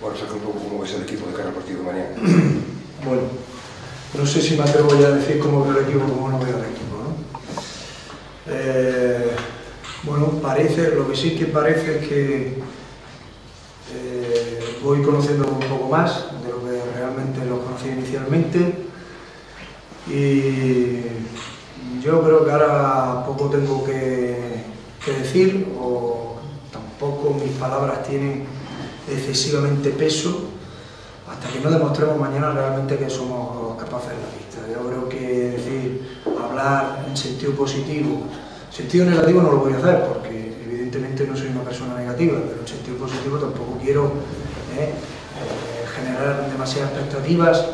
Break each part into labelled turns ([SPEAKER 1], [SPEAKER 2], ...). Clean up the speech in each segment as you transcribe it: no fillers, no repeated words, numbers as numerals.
[SPEAKER 1] Bueno, saca un poco cómo ves el equipo de cara al partido de mañana.
[SPEAKER 2] Bueno, no sé si me atrevo ya a decir cómo veo el equipo o cómo no veo el equipo, ¿no? Bueno, lo que sí que parece es que voy conociendo un poco más de lo que realmente lo conocía inicialmente, y yo creo que ahora poco tengo que decir, o tampoco mis palabras tienen excesivamente peso hasta que no demostremos mañana realmente que somos capaces de la pista. Yo creo que decir, hablar en sentido positivo, sentido negativo no lo voy a hacer porque evidentemente no soy una persona negativa, pero en sentido positivo tampoco quiero generar demasiadas expectativas,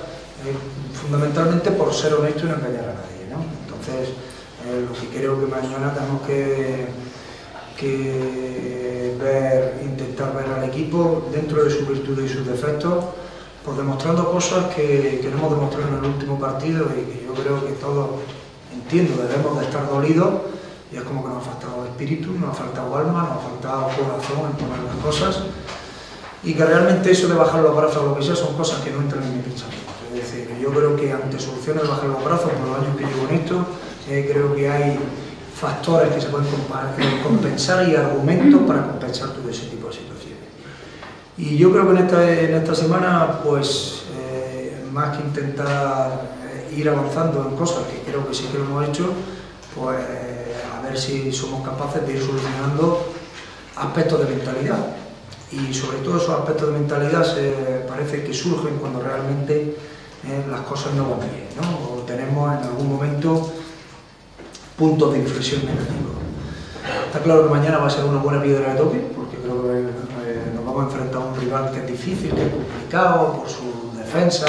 [SPEAKER 2] fundamentalmente por ser honesto y no engañar a nadie, ¿no? Entonces, lo que creo que mañana tenemos que intentar ver al equipo dentro de sus virtudes y sus defectos, pues demostrando cosas que no hemos demostrado en el último partido y que yo creo que todos, entiendo, debemos de estar dolidos, y es como que nos ha faltado espíritu, nos ha faltado alma, nos ha faltado corazón en poner las cosas, y que realmente eso de bajar los brazos o lo que sea son cosas que no entran en mi pensamiento. Es decir, yo creo que ante soluciones de bajar los brazos, por los años que llevo en esto, creo que hay factores que se pueden compensar y argumentos para compensar todo ese tipo de situaciones. Y yo creo que en esta semana, pues, más que intentar ir avanzando en cosas que creo que sí que lo hemos hecho, pues a ver si somos capaces de ir solucionando aspectos de mentalidad. Y sobre todo esos aspectos de mentalidad parece que surgen cuando realmente las cosas no van bien, ¿no? O tenemos en algún momento puntos de inflexión negativos. Está claro que mañana va a ser una buena piedra de toque, porque creo que nos vamos a enfrentar a un rival que es difícil, que es complicado, por su defensa,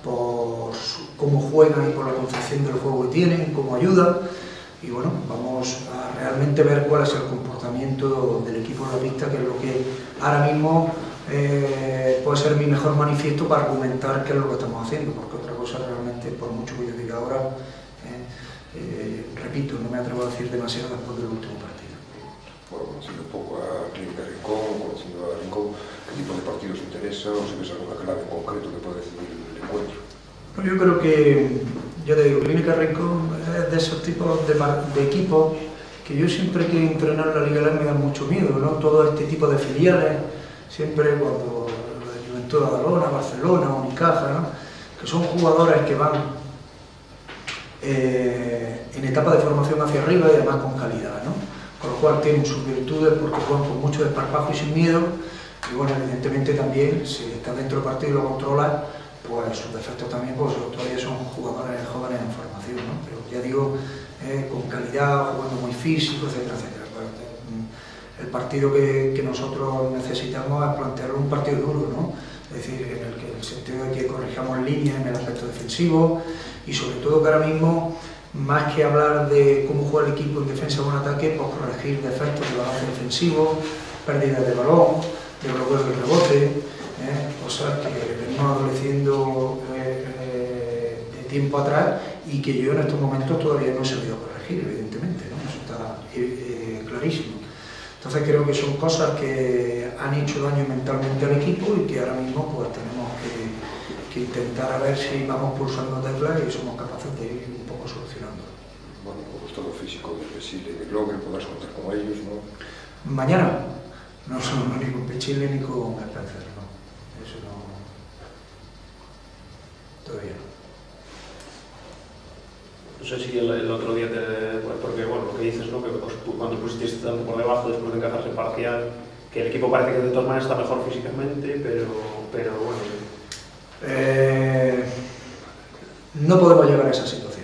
[SPEAKER 2] por cómo juegan y por la concepción del juego que tienen, cómo ayudan. Y bueno, vamos a realmente ver cuál es el comportamiento del equipo de la pista, que es lo que ahora mismo puede ser mi mejor manifiesto para argumentar qué es lo que estamos haciendo, porque otra cosa realmente, por mucho que yo diga ahora, repito, no me atrevo a decir demasiado después del último partido.
[SPEAKER 1] Bueno, conociendo un poco a Clínica Rincón, conociendo a Rincón, ¿qué tipo de partidos interesa o si ves alguna clave en concreto que puede decidir el encuentro?
[SPEAKER 2] Pues yo creo que, ya te digo, Clínica Rincón es de esos tipos de equipos que yo siempre que entrenar en la Liga LAN me da mucho miedo, ¿no? Todo este tipo de filiales, siempre cuando Juventud de Badalona, Barcelona, Unicaja, ¿no? Que son jugadores que van en etapa de formación hacia arriba y además con calidad, ¿no? Con lo cual tienen sus virtudes porque juegan con mucho desparpajo y sin miedo, y bueno, evidentemente también, si está dentro del partido y lo controla, pues sus defectos también, pues todavía son jugadores jóvenes en formación, ¿no? Pero ya digo, con calidad, jugando muy físico, etcétera, etcétera. El partido que nosotros necesitamos es plantear un partido duro, ¿no? Es decir, en el sentido de que corrijamos líneas en el aspecto defensivo, y sobre todo que ahora mismo, más que hablar de cómo juega el equipo en defensa o en ataque, pues corregir defectos de balance defensivo, pérdidas de balón, de bloqueo del rebote, cosas que venimos adoleciendo de tiempo atrás y que yo en estos momentos todavía no he sabido corregir, evidentemente, ¿no? Eso está clarísimo. Entonces creo que son cosas que han hecho daño mentalmente al equipo y que ahora mismo pues tenemos que intentar a ver si vamos pulsando teclas y somos capaces de ir un poco solucionando.
[SPEAKER 1] Bueno, con el estado físico de Pesile y de Glover, podrás contar con ellos, ¿no?
[SPEAKER 2] Mañana no somos ni con Pesile ni con Spencer, no. Eso no. Todavía no.
[SPEAKER 3] No sé si el otro día porque bueno, lo que dices, ¿no? Que cuando pusisteis tanto por debajo después de encajarse parcial, que el equipo parece que de todas maneras está mejor físicamente, pero bueno.
[SPEAKER 2] No podemos llegar a esas situaciones.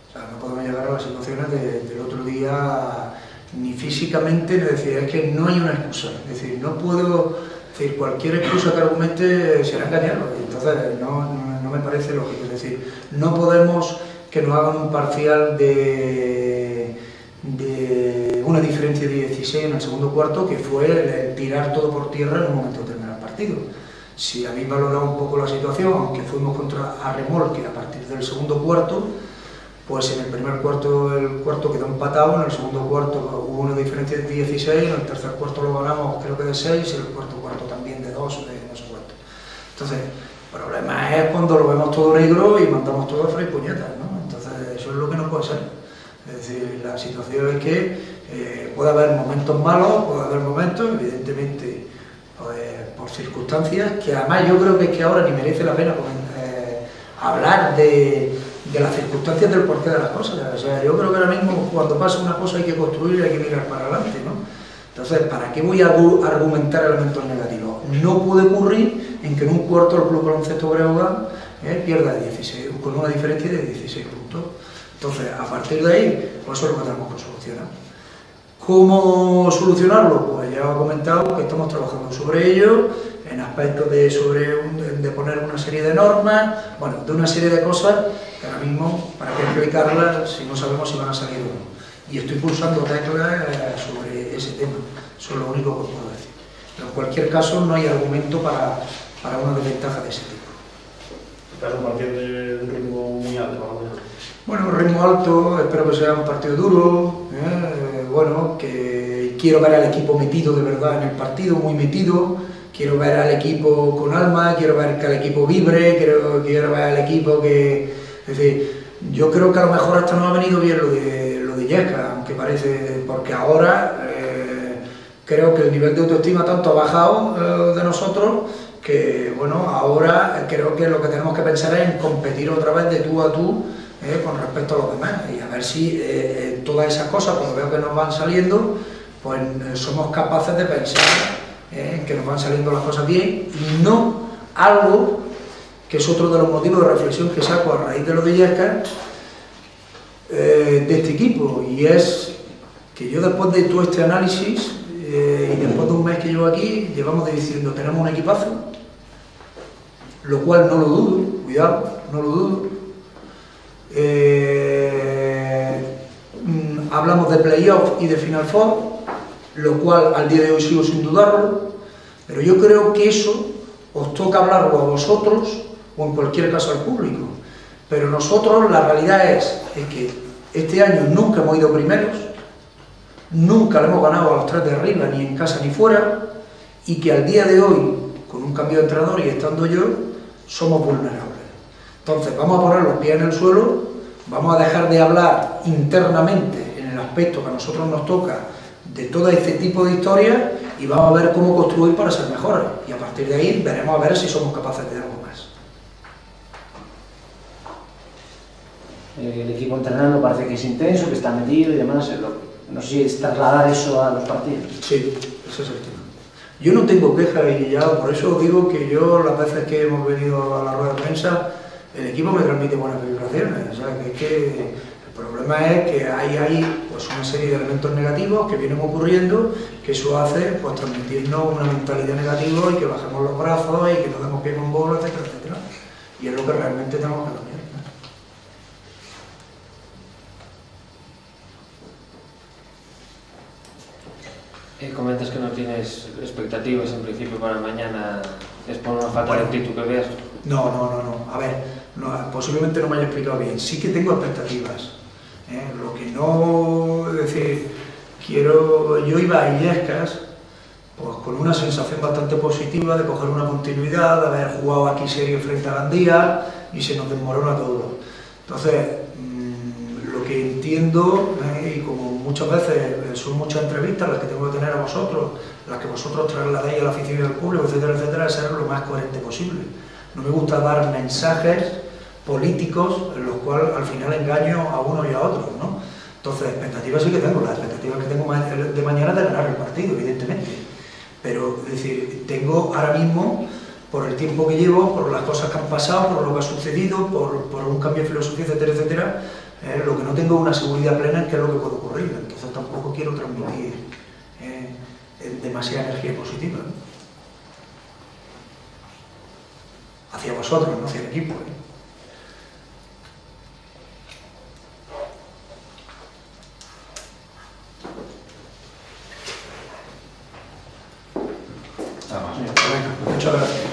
[SPEAKER 2] O sea, no podemos llegar a las situaciones del otro día, ni físicamente, es decir, es que no hay una excusa. Es decir, no puedo decir cualquier excusa que argumente será engañarlo. Entonces, no me parece lógico. Es decir, no podemos que nos hagan un parcial de una diferencia de 16 en el segundo cuarto, que fue el tirar todo por tierra en un momento determinado del partido. Si habéis valorado un poco la situación, aunque fuimos a remolque a partir del segundo cuarto, pues en el primer cuarto el cuarto quedó empatado, en el segundo cuarto hubo una diferencia de 16, en el tercer cuarto lo ganamos creo que de 6 y en el cuarto cuarto también de 2 o de no sé cuánto. Entonces, el problema es cuando lo vemos todo negro y mandamos todo a freír puñetas, ¿no? Entonces, eso es lo que no puede ser. Es decir, la situación es que puede haber momentos malos, puede haber momentos, evidentemente, pues, por circunstancias, que además yo creo que es que ahora ni merece la pena hablar de las circunstancias del porqué de las cosas. O sea, yo creo que ahora mismo cuando pasa una cosa hay que construir y hay que mirar para adelante, ¿no? Entonces, ¿para qué voy a argumentar elementos negativos? No puede ocurrir en que en un cuarto el Club Baloncesto Breogán pierda 16, con una diferencia de 16 puntos. Entonces, a partir de ahí, pues eso es lo que tenemos que solucionar. ¿Cómo solucionarlo? Pues ya he comentado que estamos trabajando sobre ello, en aspectos de poner una serie de normas, bueno, de una serie de cosas que ahora mismo, ¿para qué explicarlas si no sabemos si van a salir o no? Y estoy pulsando teclas sobre ese tema, eso es lo único que puedo decir. Pero en cualquier caso no hay argumento para una desventaja de ese tipo.
[SPEAKER 3] Estás compartiendo un ritmo muy alto para mañana.
[SPEAKER 2] Bueno, un ritmo alto, espero que sea un partido duro, bueno, que quiero ver al equipo metido de verdad en el partido, muy metido, quiero ver al equipo con alma, quiero ver que el equipo vibre, quiero ver al equipo que... Es decir, yo creo que a lo mejor hasta no ha venido bien lo de Illescas, aunque parece, porque ahora creo que el nivel de autoestima tanto ha bajado de nosotros que, bueno, ahora creo que lo que tenemos que pensar es en competir otra vez de tú a tú con respecto a los demás y a ver si todas esas cosas, cuando veo que nos van saliendo, pues somos capaces de pensar en que nos van saliendo las cosas bien y no algo que es otro de los motivos de reflexión que saco a raíz de lo de Illescas de este equipo, y es que yo después de todo este análisis y después de un mes que llevo aquí, llevamos diciendo tenemos un equipazo, lo cual no lo dudo, cuidado, no lo dudo. Hablamos de playoff y de Final Four, lo cual al día de hoy sigo sin dudarlo, pero yo creo que eso os toca hablarlo a vosotros o en cualquier caso al público. Pero nosotros, la realidad es que este año nunca hemos ido primeros, nunca le hemos ganado a los tres de arriba, ni en casa ni fuera, y que al día de hoy, con un cambio de entrenador y estando yo, somos vulnerables. Entonces vamos a poner los pies en el suelo, vamos a dejar de hablar internamente en el aspecto que a nosotros nos toca de todo este tipo de historias y vamos a ver cómo construir para ser mejores. Y a partir de ahí veremos a ver si somos capaces de algo más.
[SPEAKER 4] El equipo entrenando parece que es intenso, que está metido y demás. No sé si es trasladar eso a los partidos.
[SPEAKER 2] Sí, ese es el tema. Yo no tengo quejas y ya por eso os digo que yo las veces que hemos venido a la rueda de prensa el equipo me transmite buenas vibraciones. O sea, que es que el problema es que hay pues, una serie de elementos negativos que vienen ocurriendo, que eso hace pues, transmitirnos una mentalidad negativa y que bajemos los brazos y que nos demos pie con bola, etcétera, etcétera. Y es lo que realmente tenemos que cambiar.
[SPEAKER 4] Comentas que no tienes expectativas en principio para mañana, ¿es por una falta de actitud que veas?
[SPEAKER 2] No. A ver, posiblemente no me haya explicado bien. Sí que tengo expectativas. Lo que no... Es decir, yo iba a Illescas pues, con una sensación bastante positiva de coger una continuidad, de haber jugado aquí serie frente a Gandía y se nos desmorona todo. Entonces, lo que entiendo, y como muchas veces son muchas entrevistas las que tengo que tener a vosotros, las que vosotros trasladéis a la afición y al público, etcétera, etcétera, es ser lo más coherente posible. No me gusta dar mensajes políticos en los cuales al final engaño a uno y a otro, ¿no? Entonces, expectativas sí que tengo, las expectativas que tengo de mañana es de ganar el partido, evidentemente. Pero, es decir, tengo ahora mismo, por el tiempo que llevo, por las cosas que han pasado, por lo que ha sucedido, por un cambio de filosofía, etcétera, etcétera, lo que no tengo una seguridad plena en qué es lo que puede ocurrir. Entonces tampoco quiero transmitir demasiada energía positiva, ¿no? Hacia vosotros, no hacia el equipo,
[SPEAKER 1] Nada más.
[SPEAKER 2] Muchas gracias.